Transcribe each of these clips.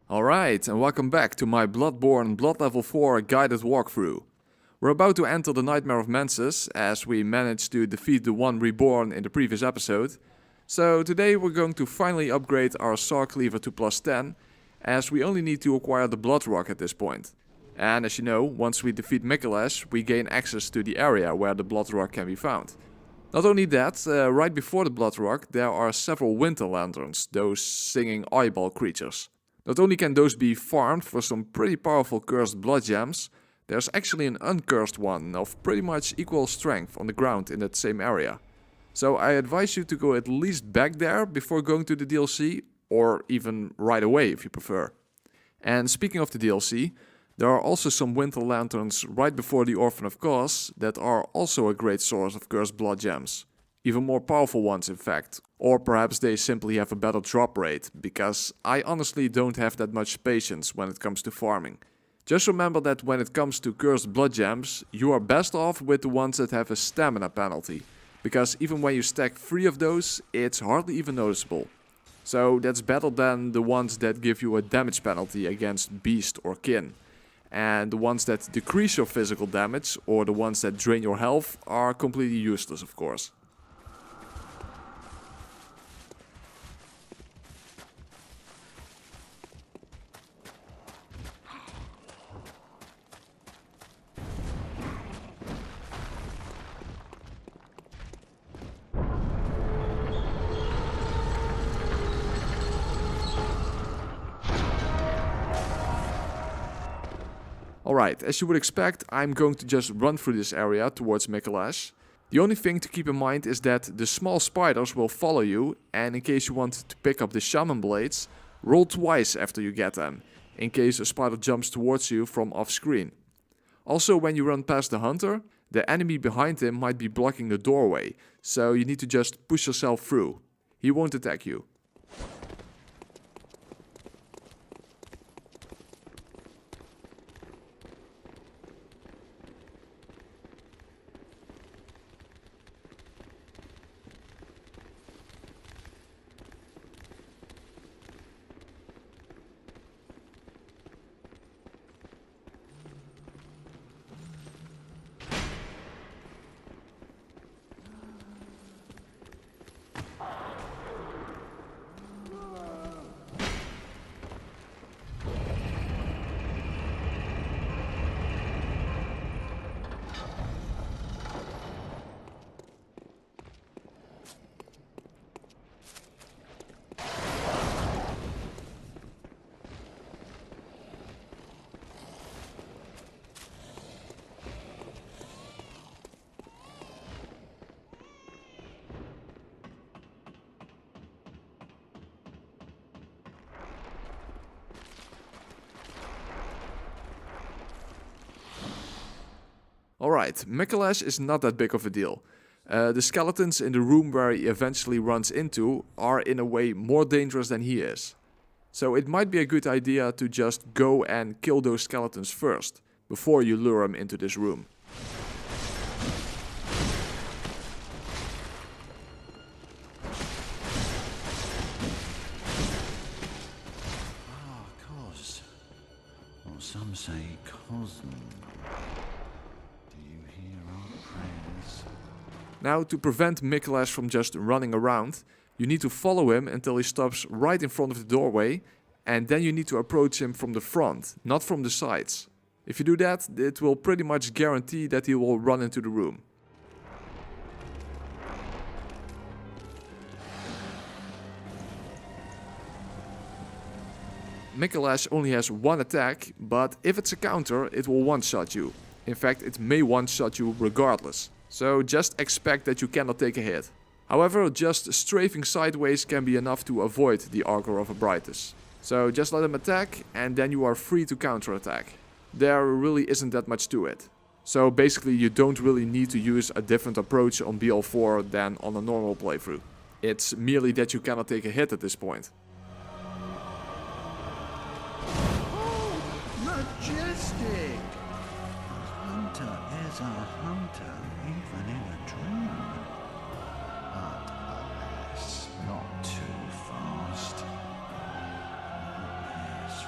Alright, and welcome back to my Bloodborne Blood Level 4 guided walkthrough. We're about to enter the Nightmare of Menses, as we managed to defeat the one reborn in the previous episode. So today we're going to finally upgrade our Saw Cleaver to +10, as we only need to acquire the Bloodrock at this point. And as you know, once we defeat Mikolash, we gain access to the area where the Bloodrock can be found. Not only that, right before the Bloodrock there are several winter lanterns, those singing eyeball creatures. Not only can those be farmed for some pretty powerful cursed blood gems, there's actually an uncursed one of pretty much equal strength on the ground in that same area. So I advise you to go at least back there before going to the DLC, or even right away if you prefer. And speaking of the DLC, there are also some winter lanterns right before the Orphan of Kos that are also a great source of cursed blood gems. Even more powerful ones in fact. Or perhaps they simply have a better drop rate, because I honestly don't have that much patience when it comes to farming. Just remember that when it comes to cursed blood gems, you are best off with the ones that have a stamina penalty, because even when you stack 3 of those, it's hardly even noticeable. So that's better than the ones that give you a damage penalty against beast or kin. And the ones that decrease your physical damage, or the ones that drain your health, are completely useless of course. Alright, as you would expect, I'm going to just run through this area towards Mikolash. The only thing to keep in mind is that the small spiders will follow you, and in case you want to pick up the Shaman Blades, roll twice after you get them, in case a spider jumps towards you from off screen. Also, when you run past the hunter, the enemy behind him might be blocking the doorway, so you need to just push yourself through. He won't attack you. Alright, Mikolash is not that big of a deal. The skeletons in the room where he eventually runs into are in a way more dangerous than he is. So it might be a good idea to just go and kill those skeletons first, before you lure him into this room. Cos. Or some say Cosm. Now, to prevent Mikolash from just running around, you need to follow him until he stops right in front of the doorway, and then you need to approach him from the front, not from the sides. If you do that, it will pretty much guarantee that he will run into the room. Mikolash only has one attack, but if it's a counter, it will one-shot you. In fact, it may one-shot you regardless. So just expect that you cannot take a hit. However, just strafing sideways can be enough to avoid the Augur of Abritus. So just let him attack, and then you are free to counterattack. There really isn't that much to it. So basically you don't really need to use a different approach on BL4 than on a normal playthrough. It's merely that you cannot take a hit at this point. Oh, majestic! Hunter is a hunter, even in a dream. But alas, not too fast. Yes,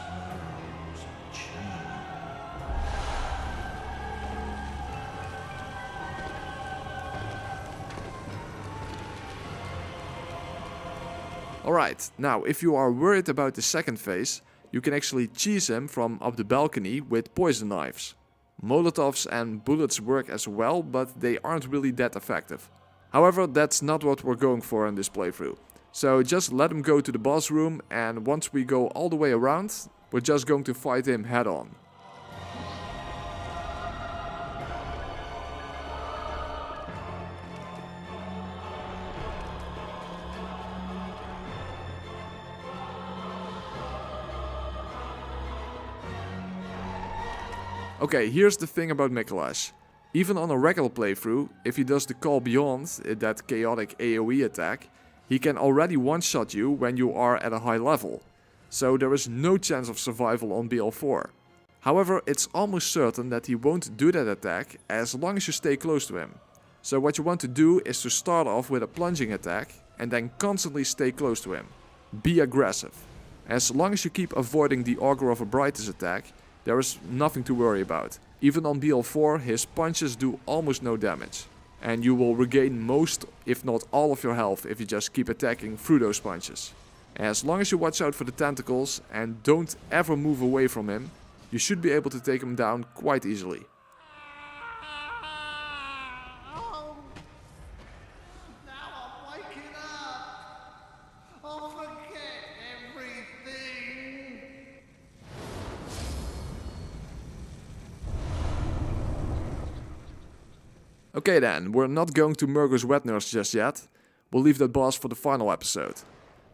Alright, now if you are worried about the second phase, you can actually cheese him from up the balcony with poison knives. Molotovs and bullets work as well, but they aren't really that effective. However, that's not what we're going for in this playthrough. So just let him go to the boss room, and once we go all the way around, we're just going to fight him head on. Okay, here's the thing about Mikolash. Even on a regular playthrough, if he does the Call Beyond, that chaotic AoE attack, he can already one-shot you when you are at a high level. So there is no chance of survival on BL4. However, it's almost certain that he won't do that attack as long as you stay close to him. So what you want to do is to start off with a plunging attack and then constantly stay close to him. Be aggressive. As long as you keep avoiding the Augur of Abritus attack, there is nothing to worry about. Even on BL4, his punches do almost no damage. And you will regain most, if not all of your health if you just keep attacking through those punches. As long as you watch out for the tentacles and don't ever move away from him, you should be able to take him down quite easily. Okay then, we're not going to Murgo's Wet Nurse just yet. We'll leave that boss for the final episode.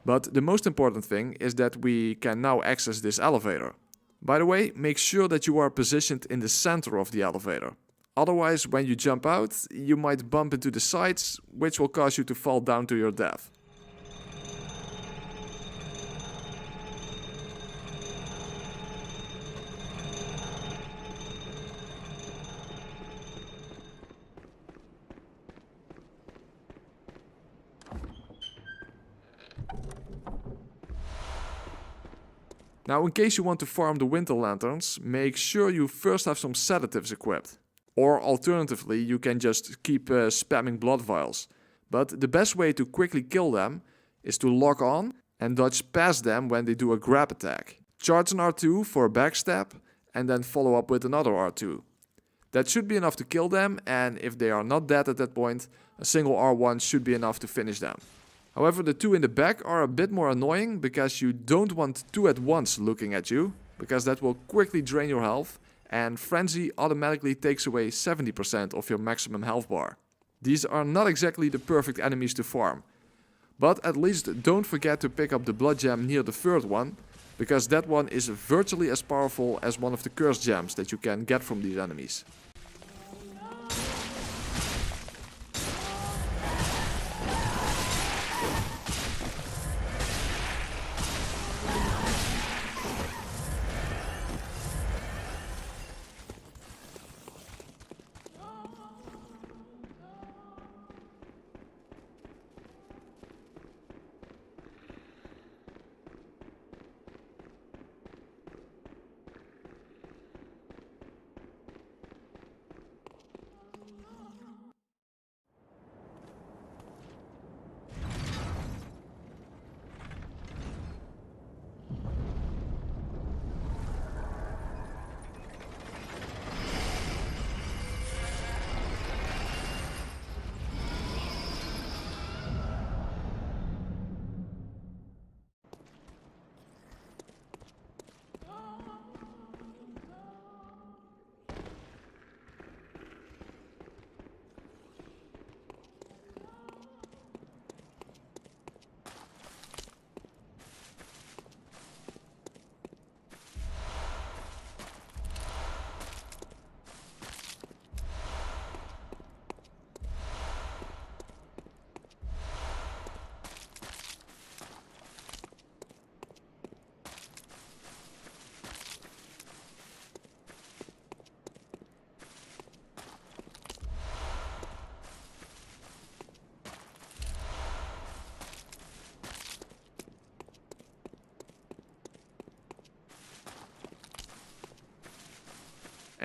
But the most important thing is that we can now access this elevator. By the way, make sure that you are positioned in the center of the elevator. Otherwise, when you jump out, you might bump into the sides, which will cause you to fall down to your death. Now, in case you want to farm the winter lanterns, make sure you first have some sedatives equipped. Or alternatively, you can just keep spamming blood vials. But the best way to quickly kill them is to lock on and dodge past them when they do a grab attack. Charge an R2 for a backstab and then follow up with another R2. That should be enough to kill them, and if they are not dead at that point, a single R1 should be enough to finish them. However, the two in the back are a bit more annoying because you don't want two at once looking at you, because that will quickly drain your health, and Frenzy automatically takes away 70% of your maximum health bar. These are not exactly the perfect enemies to farm, but at least don't forget to pick up the blood gem near the third one, because that one is virtually as powerful as one of the curse gems that you can get from these enemies.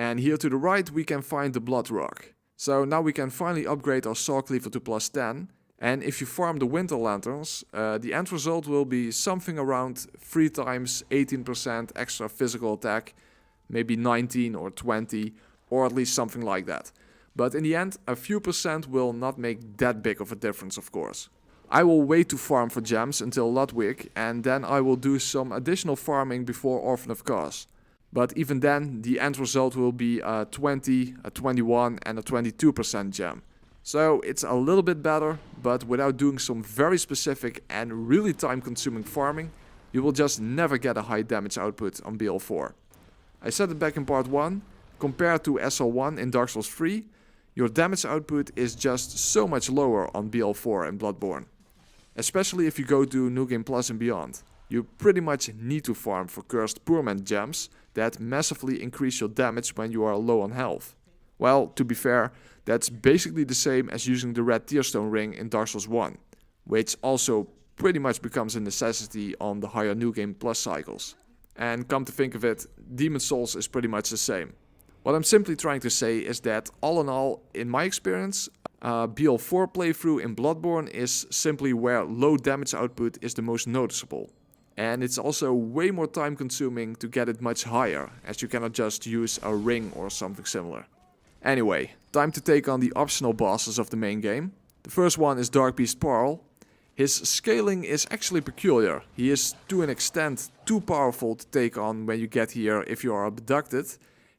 And here to the right we can find the Bloodrock. So now we can finally upgrade our Saw Cleaver to +10, And if you farm the winter lanterns, the end result will be something around 3 times 18% extra physical attack, maybe 19 or 20, or at least something like that. But in the end, a few percent will not make that big of a difference, of course. I will wait to farm for gems until Ludwig, and then I will do some additional farming before Orphan of Kos. But even then, the end result will be a 20, a 21 and a 22% gem. So it's a little bit better, but without doing some very specific and really time-consuming farming, you will just never get a high damage output on BL4. I said it back in part 1, compared to SL1 in Dark Souls 3, your damage output is just so much lower on BL4 and Bloodborne. Especially if you go to New Game Plus and beyond. You pretty much need to farm for cursed Poorman gems that massively increase your damage when you are low on health. Well, to be fair, that's basically the same as using the red Tearstone ring in Dark Souls 1, which also pretty much becomes a necessity on the higher New Game Plus cycles. And come to think of it, Demon Souls is pretty much the same. What I'm simply trying to say is that all in all, in my experience, BL4 playthrough in Bloodborne is simply where low damage output is the most noticeable. And it's also way more time consuming to get it much higher, as you cannot just use a ring or something similar. Anyway, time to take on the optional bosses of the main game. The first one is Dark Beast Parl. His scaling is actually peculiar. He is to an extent too powerful to take on when you get here if you are abducted,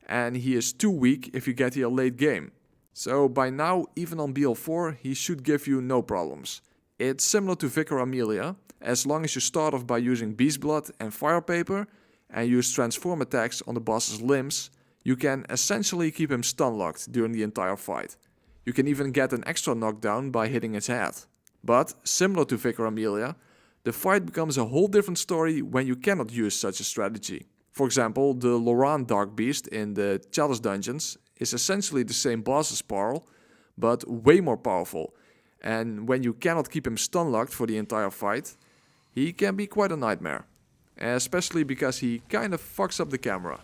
and he is too weak if you get here late game. So by now, even on BL4, he should give you no problems. It's similar to Vicar Amelia, as long as you start off by using Beast Blood and Fire Paper and use transform attacks on the boss's limbs, you can essentially keep him stun-locked during the entire fight. You can even get an extra knockdown by hitting his head. But, similar to Vicar Amelia, the fight becomes a whole different story when you cannot use such a strategy. For example, the Loran Dark Beast in the Chalice dungeons is essentially the same boss as Parl, but way more powerful. And when you cannot keep him stun-locked for the entire fight, he can be quite a nightmare. Especially because he kind of fucks up the camera.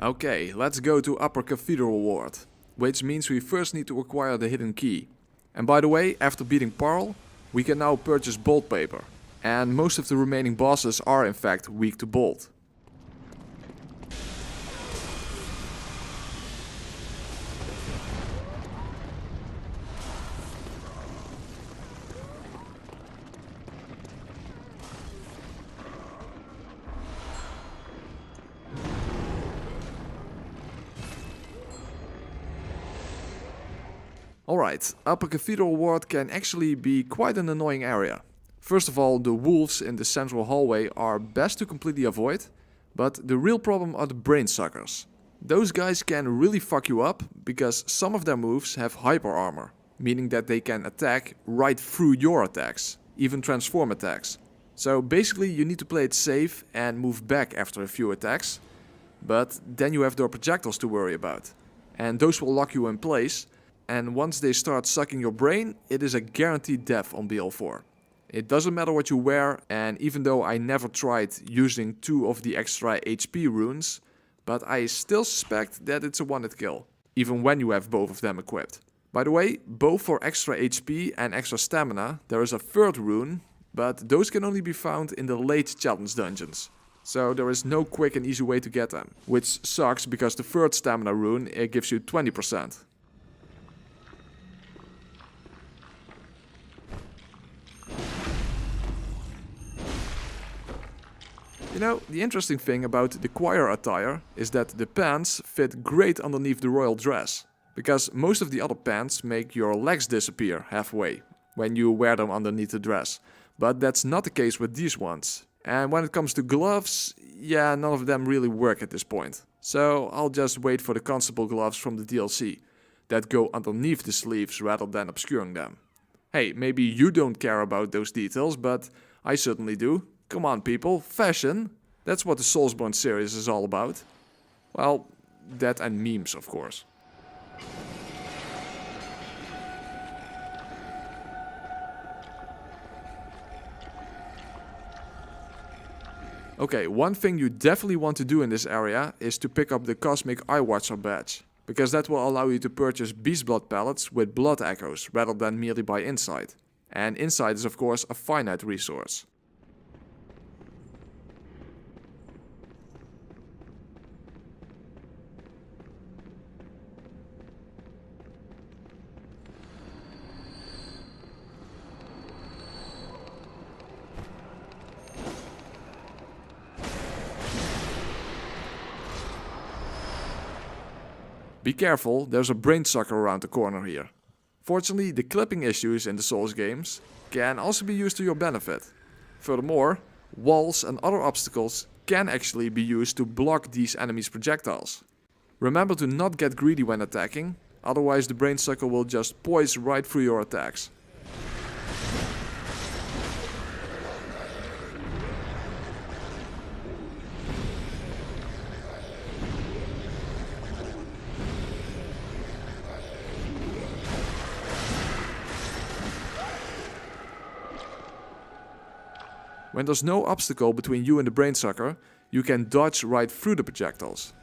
Okay, let's go to Upper Cathedral Ward, which means we first need to acquire the hidden key. And by the way, after beating Parl, we can now purchase Bolt Paper. And most of the remaining bosses are in fact weak to Bolt. Alright, Upper Cathedral Ward can actually be quite an annoying area. First of all, the wolves in the central hallway are best to completely avoid, but the real problem are the brain suckers. Those guys can really fuck you up, because some of their moves have hyper armor, meaning that they can attack right through your attacks, even transform attacks. So basically you need to play it safe and move back after a few attacks, but then you have their projectiles to worry about. And those will lock you in place, and once they start sucking your brain, it is a guaranteed death on BL4. It doesn't matter what you wear, and even though I never tried using 2 of the extra HP runes, but I still suspect that it's a one-hit kill, even when you have both of them equipped. By the way, both for extra HP and extra stamina, there is a third rune, but those can only be found in the late challenge dungeons. So there is no quick and easy way to get them, which sucks because the third stamina rune gives you 20%. You know, the interesting thing about the choir attire is that the pants fit great underneath the royal dress, because most of the other pants make your legs disappear halfway when you wear them underneath the dress. But that's not the case with these ones, And when it comes to gloves, yeah, none of them really work at this point. So I'll just wait for the Constable gloves from the DLC that go underneath the sleeves rather than obscuring them. Hey, maybe you don't care about those details, but I certainly do. Come on people, fashion! That's what the Soulsborne series is all about. Well, that and memes, of course. Okay, one thing you definitely want to do in this area is to pick up the Cosmic Eye Watcher badge, because that will allow you to purchase Beast Blood pellets with blood echoes rather than merely by insight. And insight is of course a finite resource. Be careful, there's a brain sucker around the corner here. Fortunately, the clipping issues in the Souls games can also be used to your benefit. Furthermore, walls and other obstacles can actually be used to block these enemies' projectiles. Remember to not get greedy when attacking, otherwise the brain sucker will just poise right through your attacks. When there's no obstacle between you and the brain sucker, you can dodge right through the projectiles.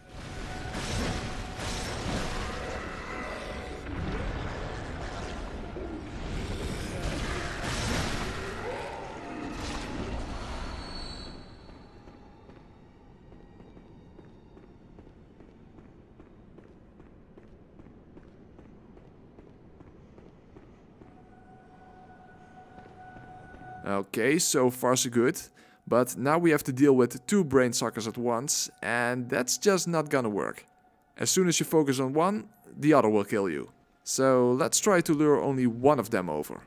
Okay, so far so good. But now we have to deal with 2 brain suckers at once, and that's just not gonna work. As soon as you focus on one, the other will kill you. So let's try to lure only one of them over.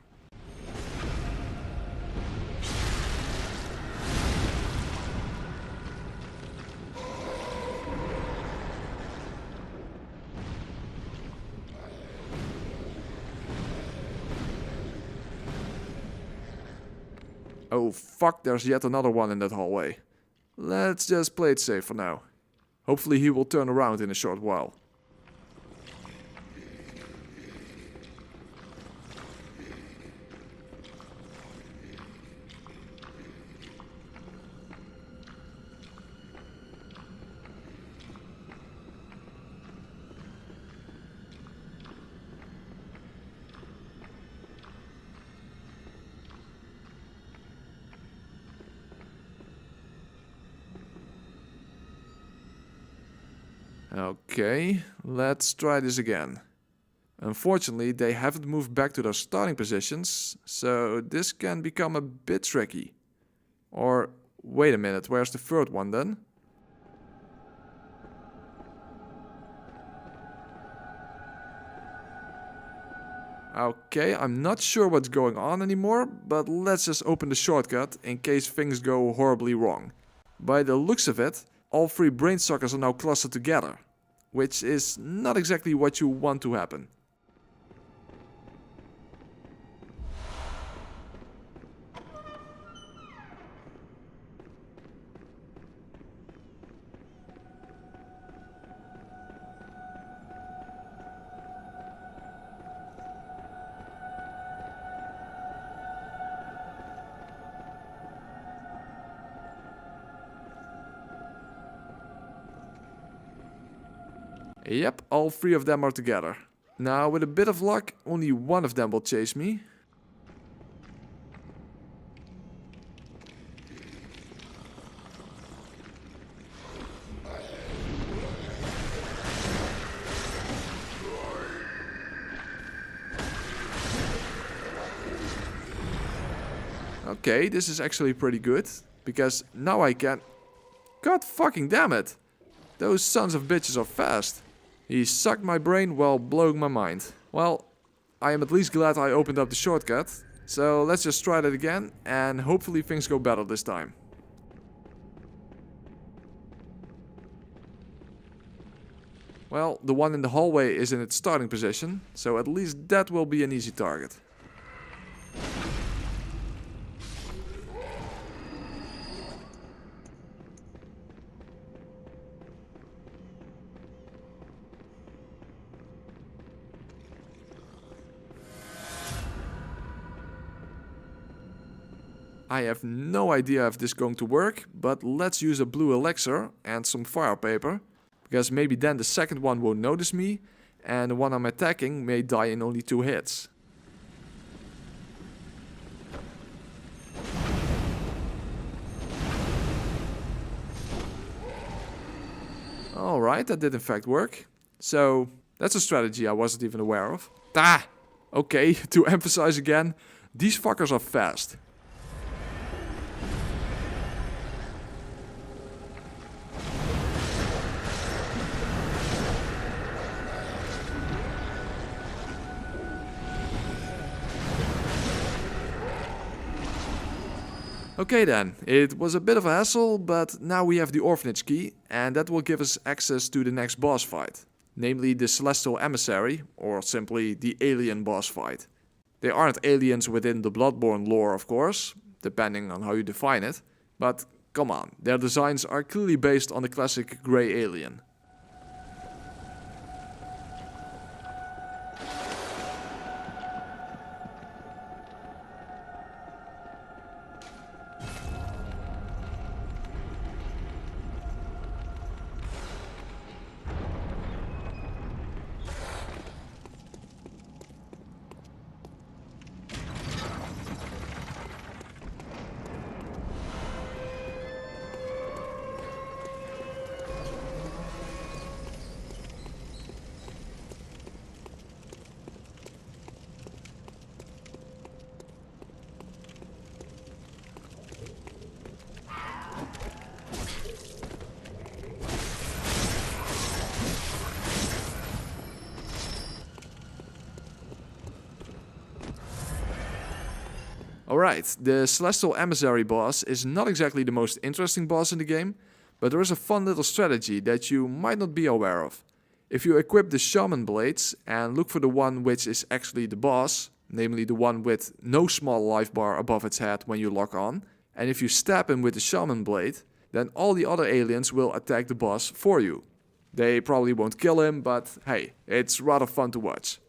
Oh fuck, there's yet another one in that hallway. Let's just play it safe for now. Hopefully he will turn around in a short while. Okay, let's try this again. Unfortunately, they haven't moved back to their starting positions, so this can become a bit tricky. Or, wait a minute, where's the third one then? Okay, I'm not sure what's going on anymore, but let's just open the shortcut in case things go horribly wrong. By the looks of it, all 3 brain suckers are now clustered together, which is not exactly what you want to happen. Yep, all 3 of them are together. Now, with a bit of luck, only one of them will chase me. Okay, this is actually pretty good, because now I can... God fucking damn it! Those sons of bitches are fast. He sucked my brain while blowing my mind. Well, I am at least glad I opened up the shortcut. So let's just try that again and hopefully things go better this time. Well, the one in the hallway is in its starting position, so at least that will be an easy target. I have no idea if this is going to work, but let's use a blue elixir and some fire paper, because maybe then the second one won't notice me, and the one I'm attacking may die in only 2 hits. Alright, that did in fact work. So, that's a strategy I wasn't even aware of. Ah! Okay, to emphasize again, these fuckers are fast. Okay then, it was a bit of a hassle, but now we have the orphanage key, and that will give us access to the next boss fight. Namely the Celestial Emissary, or simply the alien boss fight. They aren't aliens within the Bloodborne lore, of course, depending on how you define it, but come on, their designs are clearly based on the classic grey alien. Alright, the Celestial Emissary boss is not exactly the most interesting boss in the game, but there is a fun little strategy that you might not be aware of. If you equip the Shaman Blades and look for the one which is actually the boss, namely the one with no small life bar above its head when you lock on, and if you stab him with the Shaman Blade, then all the other aliens will attack the boss for you. They probably won't kill him, but hey, it's rather fun to watch.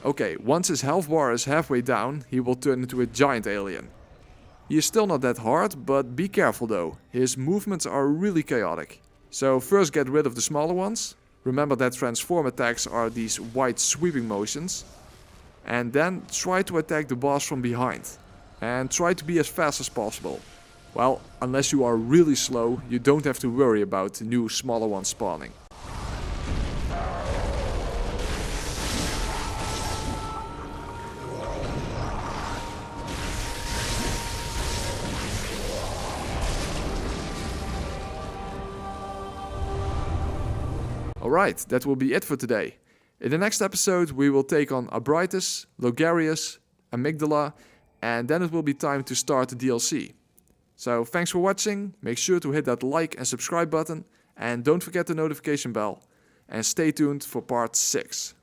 Okay, once his health bar is halfway down, he will turn into a giant alien. He is still not that hard, but be careful though, his movements are really chaotic. So first get rid of the smaller ones, remember that transform attacks are these wide sweeping motions, and then try to attack the boss from behind. And try to be as fast as possible. Well, unless you are really slow, you don't have to worry about new smaller ones spawning. Alright, that will be it for today. In the next episode we will take on Abritus, Logarius, Amygdala, and then it will be time to start the DLC. So thanks for watching, make sure to hit that like and subscribe button, and don't forget the notification bell. And stay tuned for part 6.